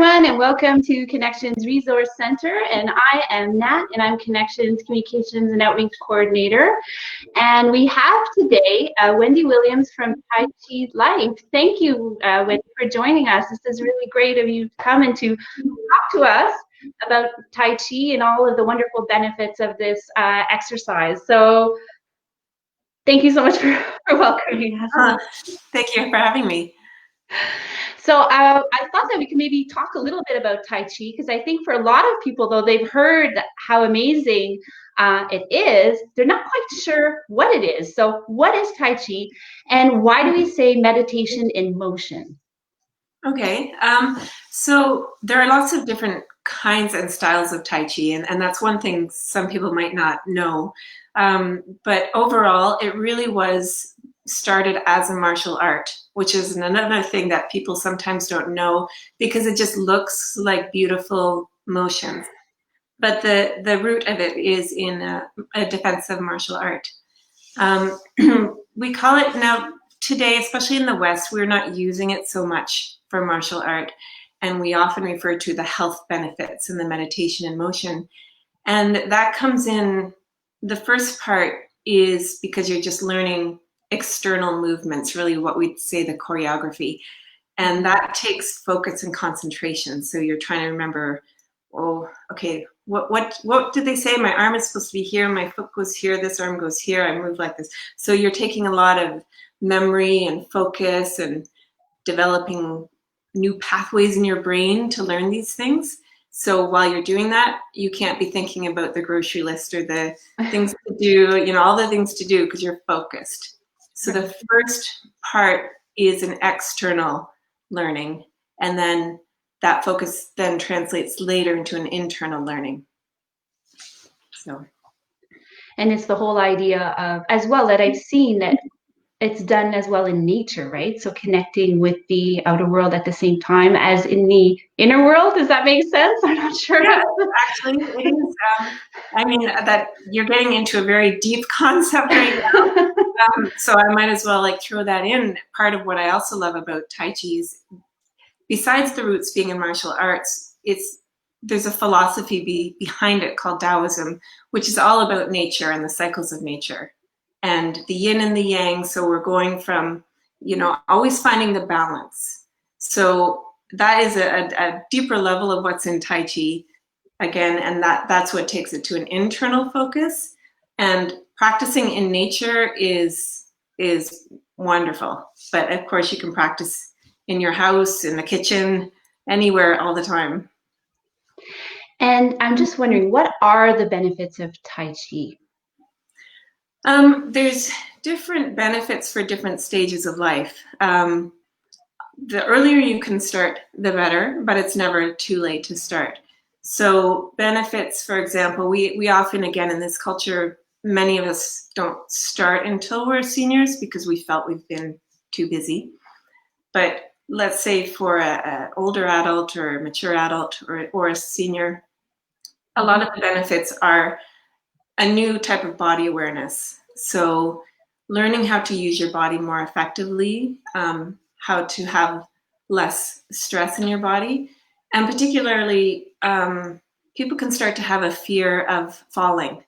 everyone, and welcome to Connections Resource Center. And I am Nat, and I'm Connections Communications and Outreach Coordinator. And we have today Wendy Williams from Taichi Life. Thank you, Wendy, for joining us. This is really great of you to come and to talk to us about Tai Chi and all of the wonderful benefits of this exercise. So thank you so much for welcoming us. Thank you for having me. So I thought that we could maybe talk a little bit about Tai Chi, because I think for a lot of people, though they've heard how amazing it is, they're not quite sure what it is. So what is Tai Chi, and why do we say meditation in motion? Okay, so there are lots of different kinds and styles of Tai Chi, and that's one thing some people might not know. But overall, it really was started as a martial art, which is another thing that people sometimes don't know because it just looks like beautiful motions. But the root of it is in a defensive martial art. We call it now, today, especially in the West, we're not using it so much for martial art. And we often refer to the health benefits and the meditation in motion. And that comes in, the first part is because you're just learning external movements, really what we'd say the choreography. And that takes focus and concentration. So you're trying to remember, oh, okay, what did they say? My arm is supposed to be here, my foot goes here, this arm goes here, I move like this. So you're taking a lot of memory and focus and developing new pathways in your brain to learn these things. So while you're doing that, you can't be thinking about the grocery list or the things to do, all the things to do because you're focused. So the first part is an external learning, and then that focus then translates later into an internal learning. So, and it's the whole idea of, as well, that I've seen that it's done as well in nature, right? So connecting with the outer world at the same time as in the inner world. Does that make sense? I'm not sure. Yeah, actually, it is. I mean, that you're getting into a very deep concept right now. So I might as well throw that in. Part of what I also love about Tai Chi is, besides the roots being in martial arts, there's a philosophy behind it called Taoism, which is all about nature and the cycles of nature and the yin and the yang. So we're going from, always finding the balance. So that is a deeper level of what's in Tai Chi, again, and that's what takes it to an internal focus. And practicing in nature is wonderful. But of course, you can practice in your house, in the kitchen, anywhere, all the time. And I'm just wondering, what are the benefits of Tai Chi? There's different benefits for different stages of life. The earlier you can start, the better, but it's never too late to start. So benefits, for example, we often, again, in this culture, many of us don't start until we're seniors because we felt we've been too busy. But let's say for an older adult or a mature adult or a senior, a lot of the benefits are a new type of body awareness. So learning how to use your body more effectively, how to have less stress in your body, and particularly people can start to have a fear of falling.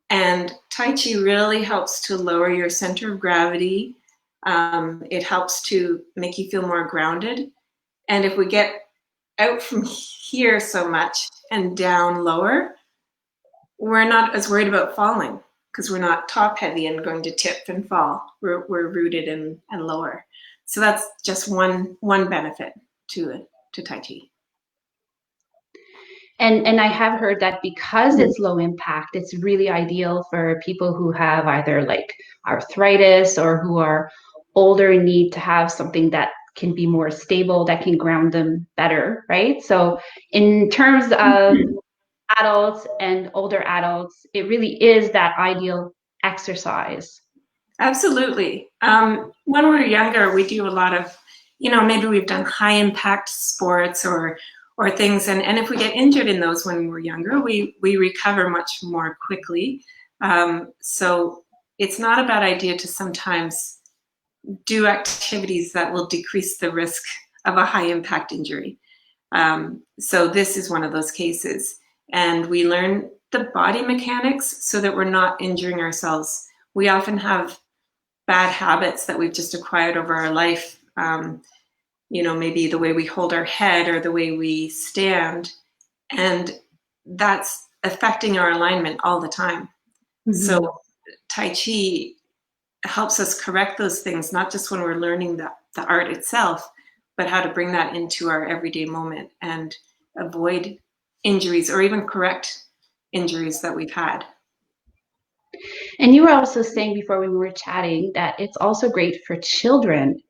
And Tai Chi really helps to lower your center of gravity. It helps to make you feel more grounded. And if we get out from here so much and down lower, we're not as worried about falling because we're not top heavy and going to tip and fall. We're rooted and lower. So that's just one benefit to Tai Chi. And I have heard that because it's low impact, it's really ideal for people who have either arthritis or who are older and need to have something that can be more stable, that can ground them better, right? So in terms of adults and older adults, it really is that ideal exercise. Absolutely. When we're younger, we do a lot of, maybe we've done high impact sports or things, and if we get injured in those when we're younger, we recover much more quickly. So it's not a bad idea to sometimes do activities that will decrease the risk of a high impact injury. So this is one of those cases. And we learn the body mechanics so that we're not injuring ourselves. We often have bad habits that we've just acquired over our life. Maybe the way we hold our head or the way we stand. And that's affecting our alignment all the time. Mm-hmm. So Tai Chi helps us correct those things, not just when we're learning the art itself, but how to bring that into our everyday moment and avoid injuries or even correct injuries that we've had. And you were also saying before we were chatting that it's also great for children.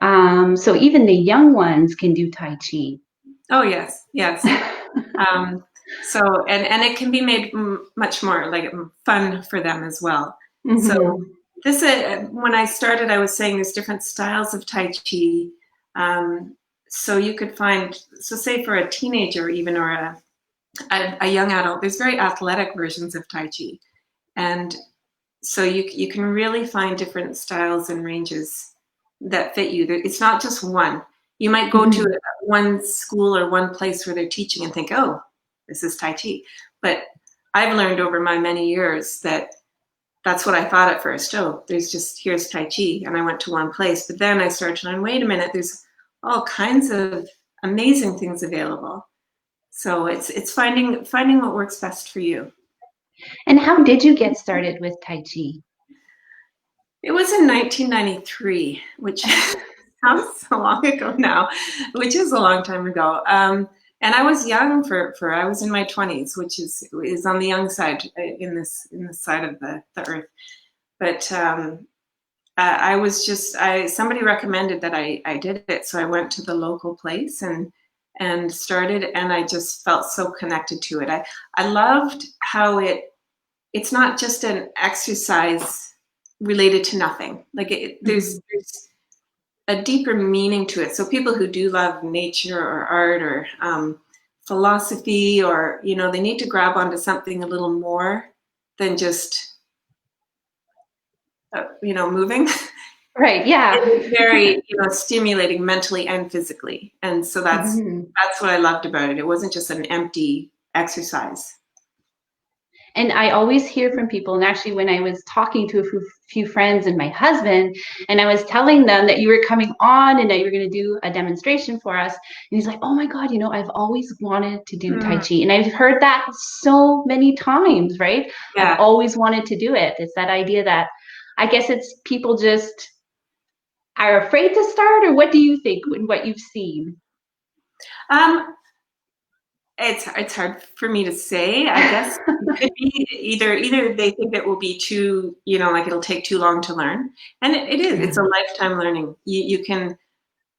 So even the young ones can do Tai Chi. Oh, yes. So it can be made much more like fun for them as well. Mm-hmm. So this, when I started, I was saying there's different styles of Tai Chi. So you could find, so say for a teenager even, or a young adult, there's very athletic versions of Tai Chi. And so you can really find different styles and ranges that fit you. It's not just one. You might go to one school or one place where they're teaching and think, oh, this is Tai Chi. But I've learned over my many years that that's what I thought at first. Oh, here's Tai Chi. And I went to one place. But then I started to learn, wait a minute, there's all kinds of amazing things available. So it's finding what works best for you. And how did you get started with Tai Chi? It was in 1993, which sounds so long ago now, which is a long time ago. And I was young I was in my 20s, which is on the young side in this side of the earth. But I was somebody recommended that I did it, so I went to the local place and started, and I just felt so connected to it. I loved how it's not just an exercise related to nothing. Like there's a deeper meaning to it. So people who do love nature or art or philosophy, or they need to grab onto something a little more than just moving. Right. Yeah. It's very stimulating mentally and physically, and so that's what I loved about it. It wasn't just an empty exercise. And I always hear from people, and actually when I was talking to a few friends and my husband, and I was telling them that you were coming on and that you were going to do a demonstration for us, and he's like, oh my God, I've always wanted to do Tai Chi. And I've heard that so many times, right? Yeah. I've always wanted to do it. It's that idea that I guess it's people just are afraid to start, or what do you think in what you've seen? It's hard for me to say. I guess it could be either they think it will be too, like it'll take too long to learn, and it is. It's a lifetime learning. You can,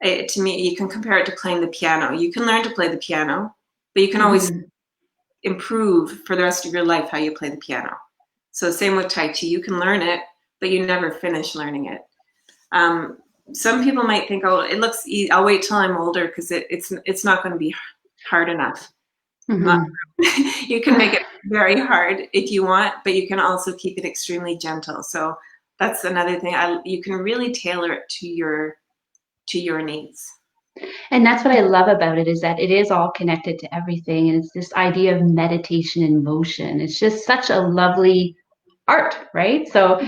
to me, you can compare it to playing the piano. You can learn to play the piano, but you can always improve for the rest of your life how you play the piano. So same with Tai Chi. You can learn it, but you never finish learning it. Some people might think, oh, it looks easy. I'll wait till I'm older because it's not going to be hard enough. You can make it very hard if you want, but you can also keep it extremely gentle. So that's another thing. You can really tailor it to your needs. And that's what I love about it, is that it is all connected to everything. And it's this idea of meditation in motion. It's just such a lovely art, right? So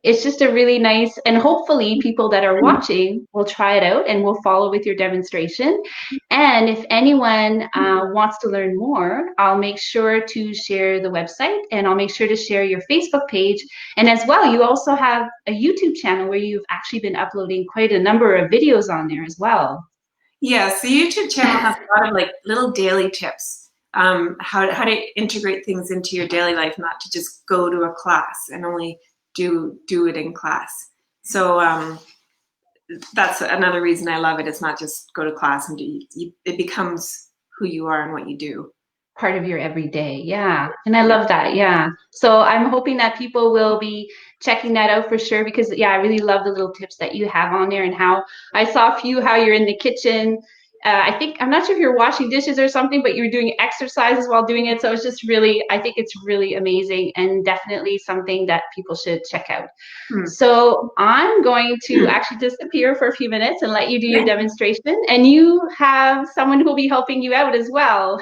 it's just a really nice, and hopefully people that are watching will try it out and will follow with your demonstration. And if anyone wants to learn more, I'll make sure to share the website, and I'll make sure to share your Facebook page. And as well, you also have a YouTube channel where you've actually been uploading quite a number of videos on there as well. Yes, the YouTube channel has a lot of like little daily tips. How to integrate things into your daily life, not to just go to a class and only do it in class. So that's another reason I love it. It's not just go to class and it becomes who you are and what you do. Part of your everyday. Yeah. And I love that. Yeah. So I'm hoping that people will be checking that out for sure, because I really love the little tips that you have on there, and how I saw a few, how you're in the kitchen I'm not sure if you're washing dishes or something, but you're doing exercises while doing it. So it's just really, I think it's really amazing and definitely something that people should check out. So I'm going to actually disappear for a few minutes and let you do your demonstration. And you have someone who will be helping you out as well.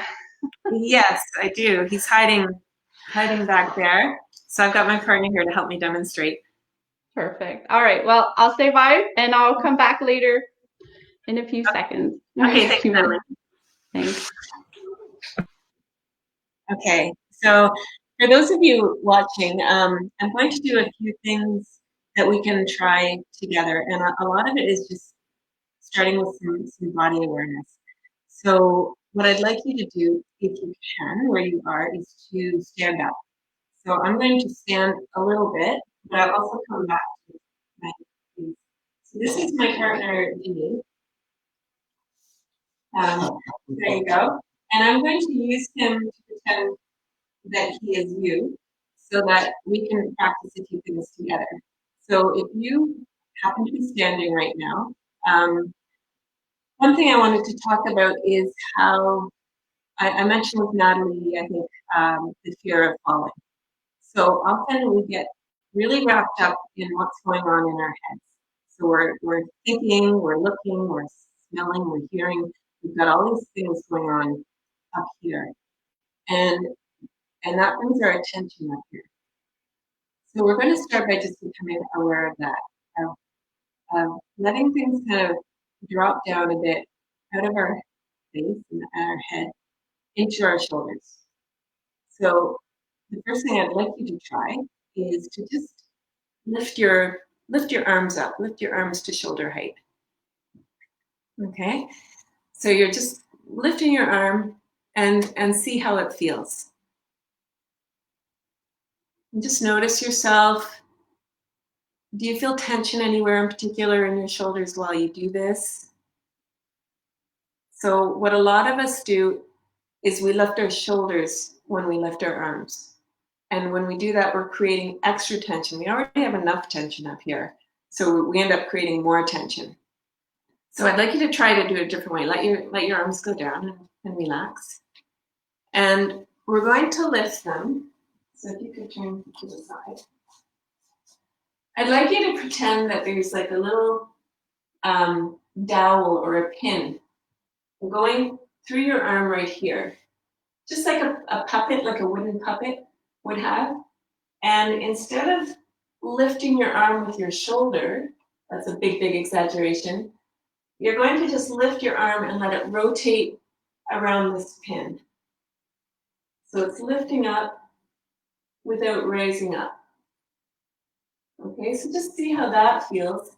Yes, I do. He's hiding back there. So I've got my partner here to help me demonstrate. Perfect. All right. Well, I'll say bye and I'll come back later in a few seconds. Okay, thanks, Natalie. Thanks. Okay, so for those of you watching, I'm going to do a few things that we can try together, and a lot of it is just starting with some body awareness. So what I'd like you to do, if you can, where you are, is to stand up. So I'm going to stand a little bit, but I'll also come back to my feet. So this is my partner, Denise. There you go. And I'm going to use him to pretend that he is you so that we can practice a few things together. So if you happen to be standing right now, one thing I wanted to talk about is how I mentioned with Natalie, I think, the fear of falling. So often we get really wrapped up in what's going on in our heads. So we're thinking, we're looking, we're smelling, we're hearing. We've got all these things going on up here. And that brings our attention up here. So we're going to start by just becoming aware of that, of letting things kind of drop down a bit out of our face and our head into our shoulders. So the first thing I'd like you to try is to just lift your arms up, lift your arms to shoulder height. Okay, so you're just lifting your arm and see how it feels. And just notice yourself. Do you feel tension anywhere in particular in your shoulders while you do this? So what a lot of us do is we lift our shoulders when we lift our arms. And when we do that, we're creating extra tension. We already have enough tension up here. So we end up creating more tension. So I'd like you to try to do it a different way. Let your arms go down and relax. And we're going to lift them. So if you could turn to the side. I'd like you to pretend that there's like a little dowel or a pin going through your arm right here. Just like a puppet, like a wooden puppet would have. And instead of lifting your arm with your shoulder, that's a big, big exaggeration, you're going to just lift your arm and let it rotate around this pin. So it's lifting up without raising up. Okay, so just see how that feels.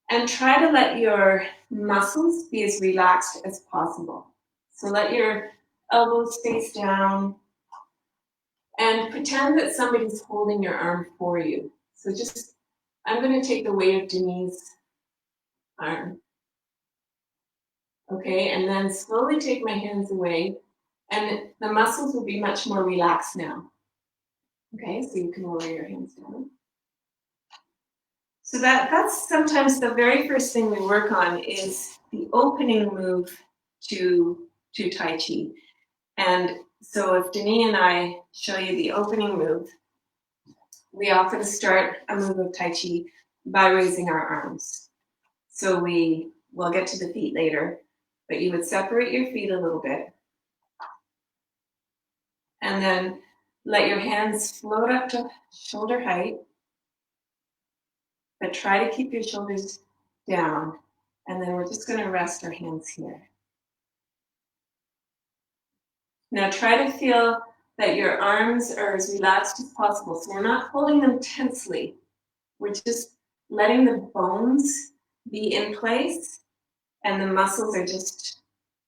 And try to let your muscles be as relaxed as possible. So let your elbows face down and pretend that somebody's holding your arm for you. So just, I'm going to take the weight of Denise's arm. Okay, and then slowly take my hands away, and the muscles will be much more relaxed now. Okay, so you can lower your hands down. So that's sometimes the very first thing we work on is the opening move to Tai Chi. And so if Denis and I show you the opening move, we often start a move of Tai Chi by raising our arms. So we'll get to the feet later, but you would separate your feet a little bit and then let your hands float up to shoulder height, but try to keep your shoulders down. And then we're just going to rest our hands here. Now try to feel that your arms are as relaxed as possible. So we're not holding them tensely. We're just letting the bones be in place and the muscles are just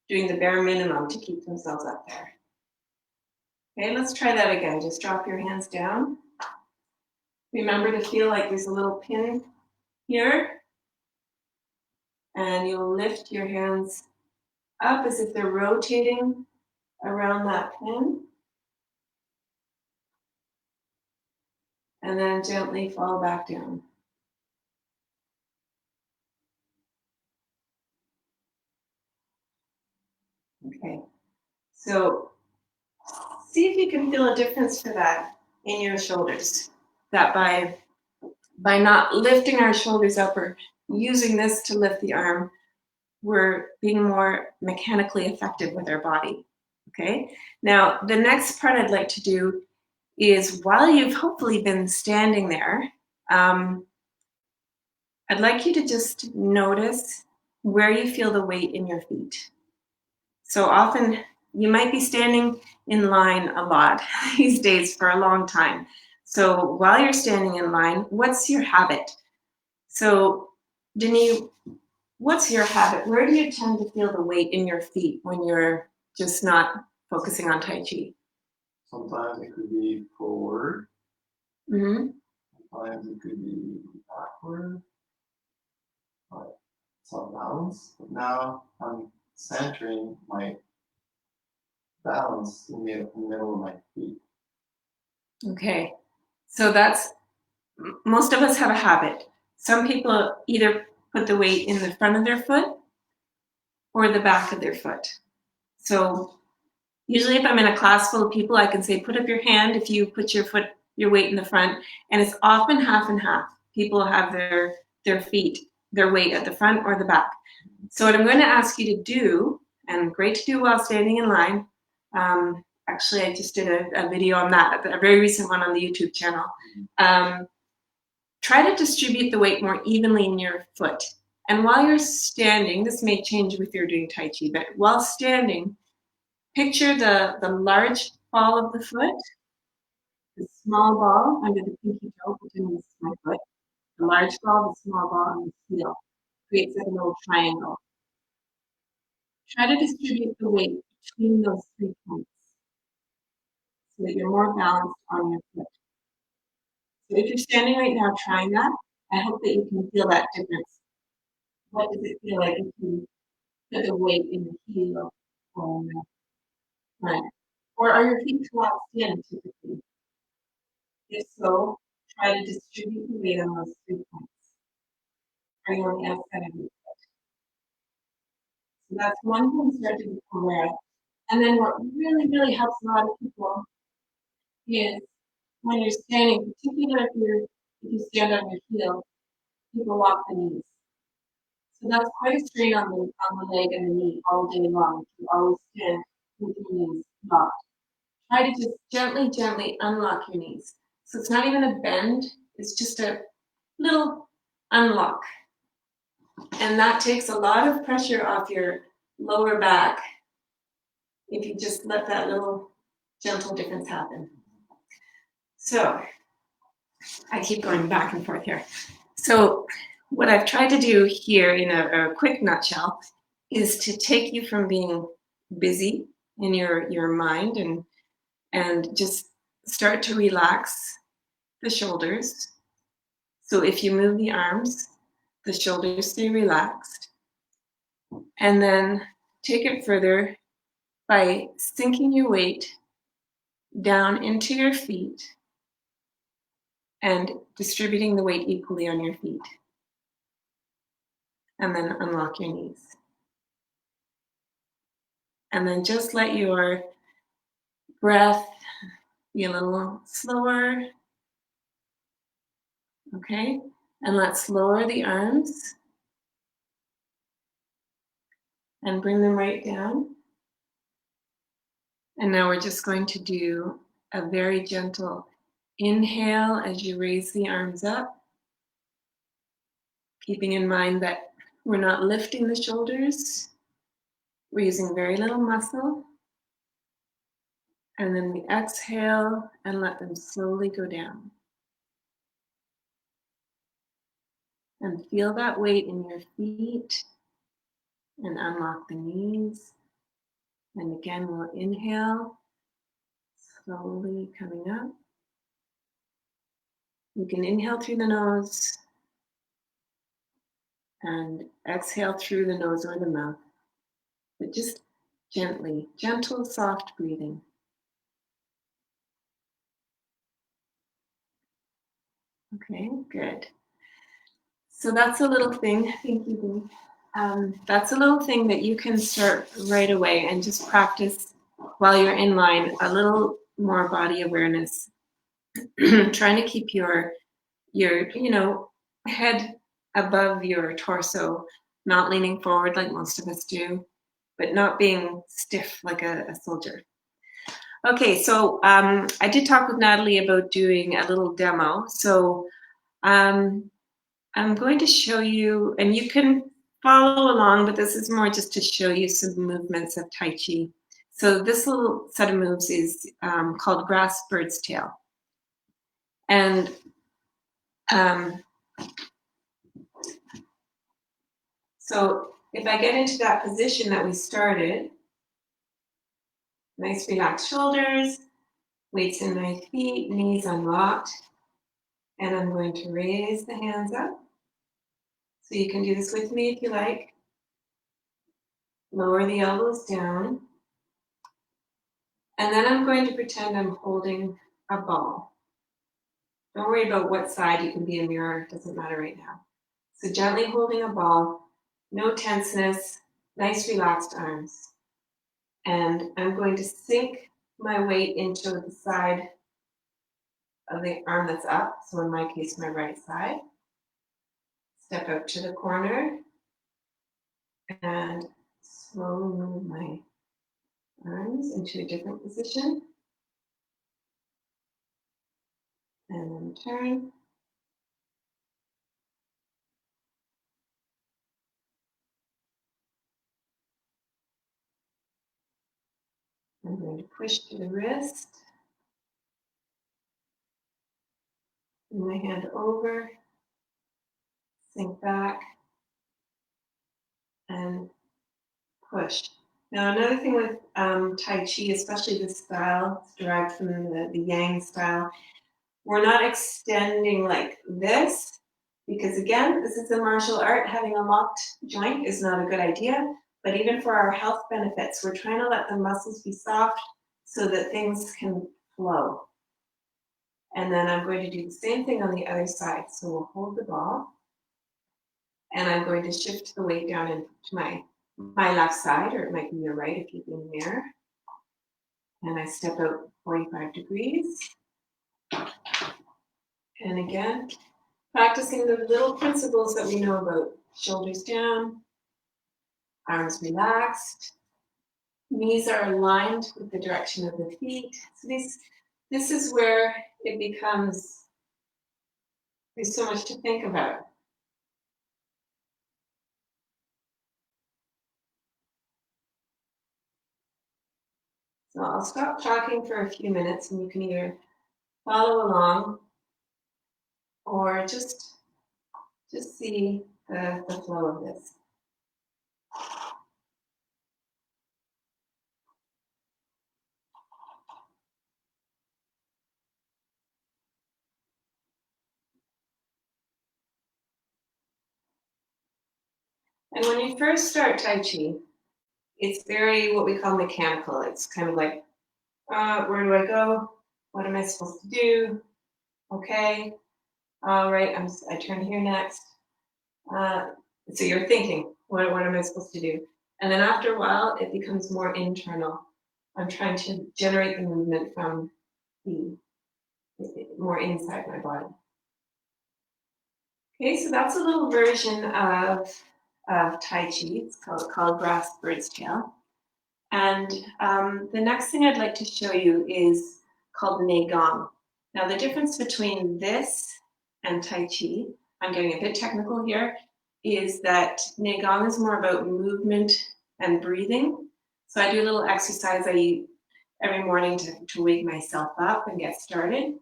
doing the bare minimum to keep themselves up there. Okay, let's try that again. Just drop your hands down. Remember to feel like there's a little pin here. And you'll lift your hands up as if they're rotating around that pin. And then gently fall back down. Okay. So see if you can feel a difference for that in your shoulders. That by not lifting our shoulders up or using this to lift the arm, we're being more mechanically effective with our body. Okay. Now, the next part I'd like to do is while you've hopefully been standing there, I'd like you to just notice where you feel the weight in your feet. So often you might be standing in line a lot these days for a long time. So while you're standing in line, what's your habit? So, Denis, what's your habit? Where do you tend to feel the weight in your feet when you're just not focusing on Tai Chi? Sometimes it could be forward. Mm-hmm. Sometimes it could be backward. Like some balance. But now I'm centering my balance in the middle of my feet. Okay. So that's, most of us have a habit. Some people either put the weight in the front of their foot or the back of their foot. So usually if I'm in a class full of people, I can say, put up your hand if you put your weight in the front, and it's often half and half. People have their feet, their weight at the front or the back. So what I'm going to ask you to do, and great to do while standing in line, actually I just did a video on that, a very recent one on the YouTube channel. Try to distribute the weight more evenly in your foot. And while you're standing, this may change if you're doing Tai Chi, but while standing, picture the large ball of the foot, the small ball under the pinky toe, pretend this is my foot, the large ball, the small ball, and the heel. Creates like a little triangle. Try to distribute the weight between those 3 points so that you're more balanced on your foot. So if you're standing right now trying that, I hope that you can feel that difference. What does it feel like if you put the weight in the heel or in the front? Or are your feet collapsed in typically? If so, try to distribute the weight on those 3 points. Are you on the outside of your foot? So that's one thing to start to become aware of. And then what really, really helps a lot of people is when you're standing, particularly if you stand on your heel, people lock the knees. So that's quite a strain on the leg and the knee all day long. You always stand with your knees locked. Try to just gently, gently unlock your knees. So it's not even a bend, it's just a little unlock. And that takes a lot of pressure off your lower back if you just let that little gentle difference happen. So I keep going back and forth here. So what I've tried to do here in a quick nutshell is to take you from being busy in your mind and just start to relax the shoulders. So if you move the arms, the shoulders stay relaxed. And then take it further by sinking your weight down into your feet and distributing the weight equally on your feet. And then unlock your knees. And then just let your breath be a little slower. Okay? And let's lower the arms and bring them right down. And now we're just going to do a very gentle inhale as you raise the arms up, keeping in mind that we're not lifting the shoulders. We're using very little muscle. And then we exhale and let them slowly go down. And feel that weight in your feet and unlock the knees. And again, we'll inhale, slowly coming up. You can inhale through the nose and exhale through the nose or the mouth, but just gently, gentle, soft breathing. Okay, good. So that's a little thing. Thank you, Dee. that's a little thing that you can start right away and just practice while you're in line, a little more body awareness. Trying to keep your head above your torso, not leaning forward like most of us do, but not being stiff like a soldier. Okay, so I did talk with Natalie about doing a little demo. So I'm going to show you, and you can follow along, but this is more just to show you some movements of Tai Chi. So this little set of moves is called grass bird's tail. And so if I get into that position that we started, nice relaxed shoulders, weights in my feet, knees unlocked, and I'm going to raise the hands up. So you can do this with me if you like. Lower the elbows down. And then I'm going to pretend I'm holding a ball. Don't worry about what side, you can be a mirror, it doesn't matter right now. So gently holding a ball, no tenseness, nice relaxed arms. And I'm going to sink my weight into the side of the arm that's up, so in my case, my right side. Step out to the corner and slowly move my arms into a different position. And then turn. I'm going to push to the wrist. Bring my hand over, sink back, and push. Now, another thing with Tai Chi, especially this style, it's derived from the Yang style, we're not extending like this, because again, this is a martial art. Having a locked joint is not a good idea, but even for our health benefits, we're trying to let the muscles be soft so that things can flow. And then I'm going to do the same thing on the other side. So we'll hold the ball, and I'm going to shift the weight down into my left side, or it might be your right if you're in the mirror. And I step out 45 degrees. And again, practicing the little principles that we know about. Shoulders down, arms relaxed, knees are aligned with the direction of the feet. So this is where it becomes, there's so much to think about. So I'll stop talking for a few minutes, and you can either follow along or just see the flow of this. And when you first start Tai Chi, it's very what we call mechanical. It's kind of like, where do I go? What am I supposed to do? Okay, all right, I turn here next. So you're thinking, what am I supposed to do? And then after a while, it becomes more internal. I'm trying to generate the movement from more inside my body. Okay, so that's a little version of Tai Chi. It's called grass bird's tail. And the next thing I'd like to show you is called Gong. Now the difference between this and Tai Chi, I'm getting a bit technical here, is that Gong is more about movement and breathing. So I do a little exercise every morning to wake myself up and get started.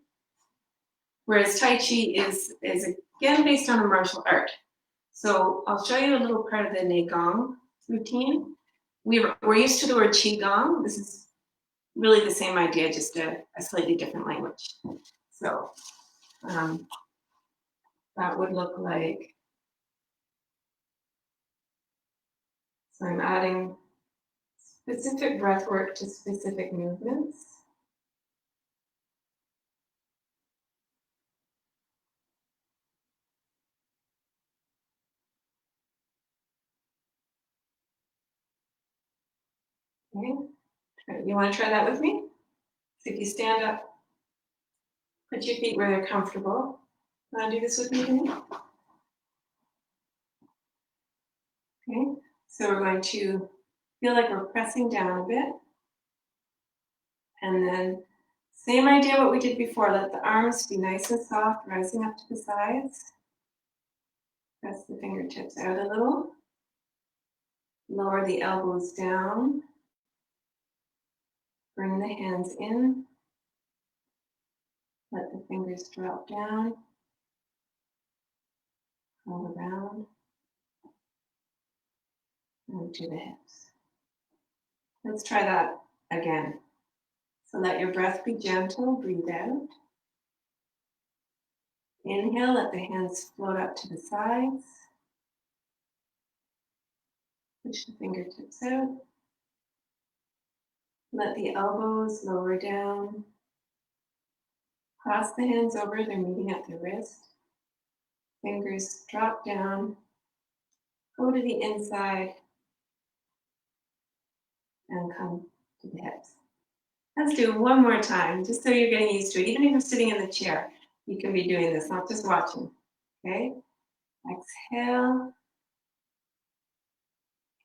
Whereas Tai Chi is again based on a martial art. So I'll show you a little part of the Gong routine. We're used to the word Qigong. This is really the same idea, just a slightly different language. So that would look like, so I'm adding specific breath work to specific movements. Okay. You want to try that with me? So if you stand up, put your feet where they're comfortable. Want to do this with me, Jenny? Okay. So we're going to feel like we're pressing down a bit. And then same idea what we did before. Let the arms be nice and soft, rising up to the sides. Press the fingertips out a little. Lower the elbows down. Bring the hands in. Let the fingers drop down. All around. And to the hips. Let's try that again. So let your breath be gentle. Breathe out. Inhale, let the hands float up to the sides. Push the fingertips out. Let the elbows lower down. Cross the hands over, they're meeting at the wrist. Fingers drop down. Go to the inside. And come to the hips. Let's do it one more time, just so you're getting used to it. Even if you're sitting in the chair, you can be doing this, not just watching. Okay? Exhale.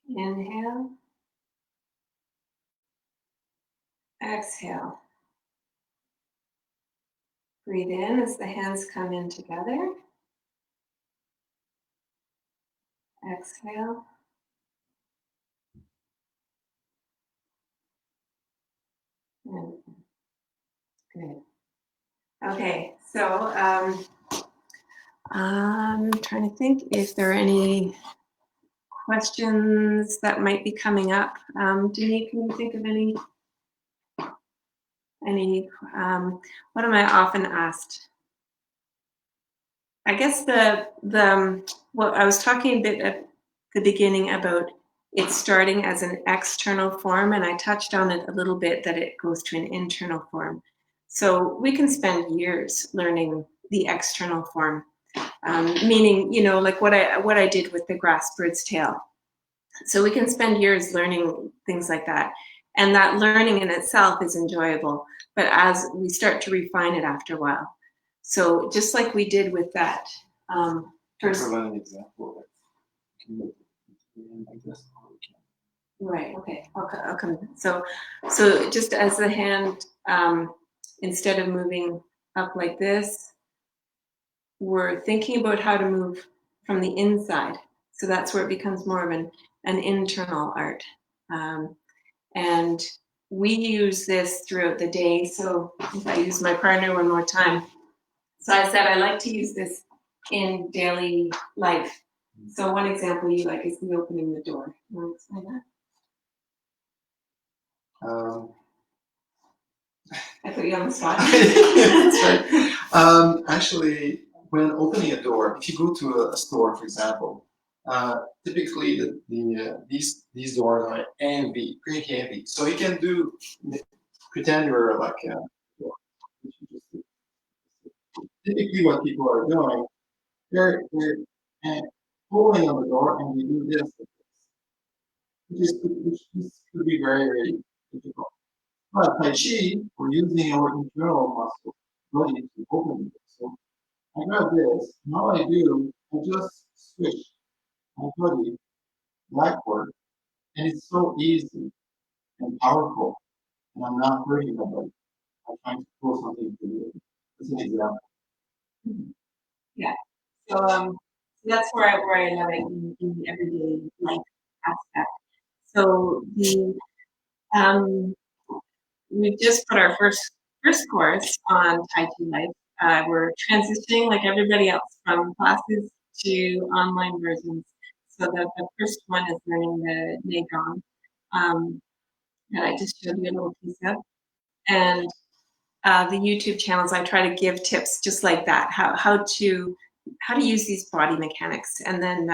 Inhale. Exhale. Breathe in as the hands come in together. Exhale. And good. Okay, so I'm trying to think if there are any questions that might be coming up. Denise, can you think of any? What am I often asked? I guess what I was talking a bit at the beginning about it starting as an external form, and I touched on it a little bit that it goes to an internal form. So we can spend years learning the external form, meaning, you know, like what I did with the grass bird's tail. So we can spend years learning things like that. And that learning in itself is enjoyable. But as we start to refine it after a while. So just like we did with that first. Provide an example. Right, okay, I'll come. So just as the hand, instead of moving up like this, we're thinking about how to move from the inside. So that's where it becomes more of an internal art. And we use this throughout the day. So if I use my partner one more time. So I said I like to use this in daily life. So one example you like is the opening the door. You want to explain that? I put you on the spot. That's right. Actually, when opening a door, if you go to a store, for example, typically these doors are heavy, pretty heavy. So you can pretend you're like a door. Typically, what people are doing, they're pulling on the door, and you do this, which could be very, very difficult. But Tai Chi, we're using our internal muscle body to open it. So I grab this, and all I do, I just switch my body backward, and it's so easy and powerful, and I'm not hurting my body. I'm trying to pull something to do. That's an example. Yeah. So that's where I love it in the everyday life aspect. So we've just put our first course on Taichi Life. We're transitioning like everybody else from classes to online versions. So the first one is learning the Gong that I just showed you a little piece of. And the YouTube channels, I try to give tips just like that, how to use these body mechanics. And then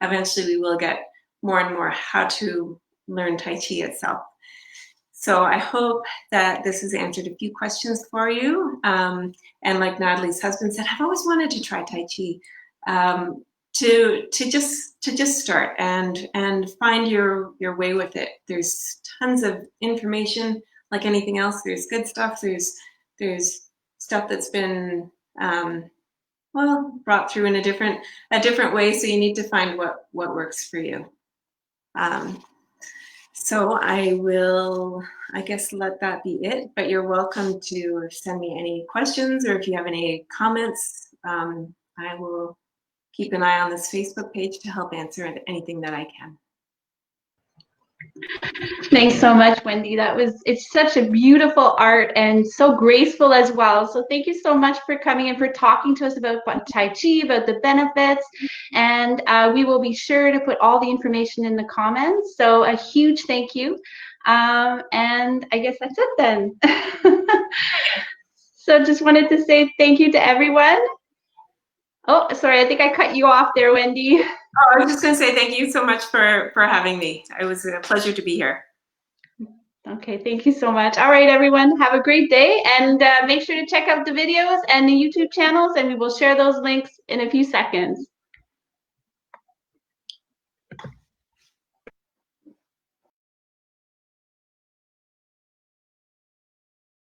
eventually we will get more and more how to learn Tai Chi itself. So I hope that this has answered a few questions for you. And like Natalie's husband said, I've always wanted to try Tai Chi. to just start and find your way with it. There's tons of information. Like anything else, there's good stuff. There's stuff that's been well, brought through in a different way. So you need to find what works for you. So I will, I guess, let that be it. But you're welcome to send me any questions, or if you have any comments, I will keep an eye on this Facebook page to help answer anything that I can. Thanks so much, Wendy. It's such a beautiful art and so graceful as well. So thank you so much for coming and for talking to us about Tai Chi, about the benefits. And we will be sure to put all the information in the comments. So a huge thank you. And I guess that's it then. So just wanted to say thank you to everyone. Oh, sorry, I think I cut you off there, Wendy. Oh, I was just going to say thank you so much for having me. It was a pleasure to be here. Okay, thank you so much. All right, everyone, have a great day, and make sure to check out the videos and the YouTube channels, and we will share those links in a few seconds.